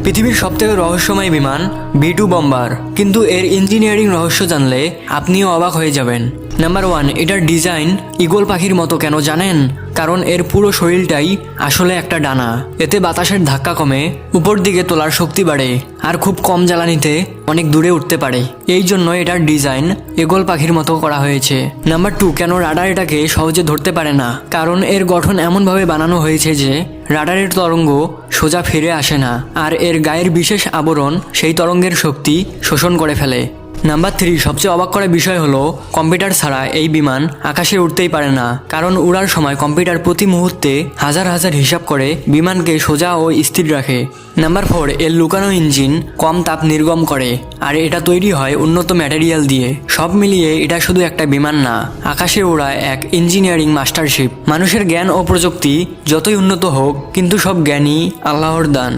পৃথিবীর সবথেকে রহস্যময় বিমান B2 বম্বার, কিন্তু এর ইঞ্জিনিয়ারিং রহস্য জানলে আপনিও অবাক হয়ে যাবেন। নাম্বার 1, এটার ডিজাইন ঈগল পাখির মতো কেন জানেন? কারণ এর পুরো শরীরটাই আসলে একটা ডানা। এতে বাতাসের ধাক্কা কমে উপর দিকে তোলার শক্তি বাড়ে, আর খুব কম জ্বালানিতে অনেক দূরে উঠতে পারে। এই জন্য এটার ডিজাইন ঈগল পাখির মতো করা হয়েছে। নাম্বার 2, কেন রাডার এটাকে সহজে ধরতে পারে না? কারণ এর গঠন এমনভাবে বানানো হয়েছে যে রাডারের তরঙ্গ সোজা ফিরে আসে না, আর এর গায়ের বিশেষ আবরণ সেই তরঙ্গের শক্তি শোষণ করে ফেলে। নাম্বার 3, সবচেয়ে অবাক করা বিষয় হলো কম্পিউটার ছাড়া এই বিমান আকাশে উঠতেই পারে না। কারণ উড়ার সময় কম্পিউটার প্রতি মুহূর্তে হাজার হাজার হিসাব করে বিমানকে সোজা ও স্থির রাখে। নাম্বার 4, এর লুকানো ইঞ্জিন কম তাপ নির্গম করে, আর এটা তৈরি হয় উন্নত ম্যাটেরিয়াল দিয়ে। সব মিলিয়ে এটা শুধু একটা বিমান না, আকাশে ওড়া এক ইঞ্জিনিয়ারিং মাস্টারশিপ। মানুষের জ্ঞান ও প্রযুক্তি যতই উন্নত হোক, কিন্তু সব জ্ঞানই আল্লাহর দান।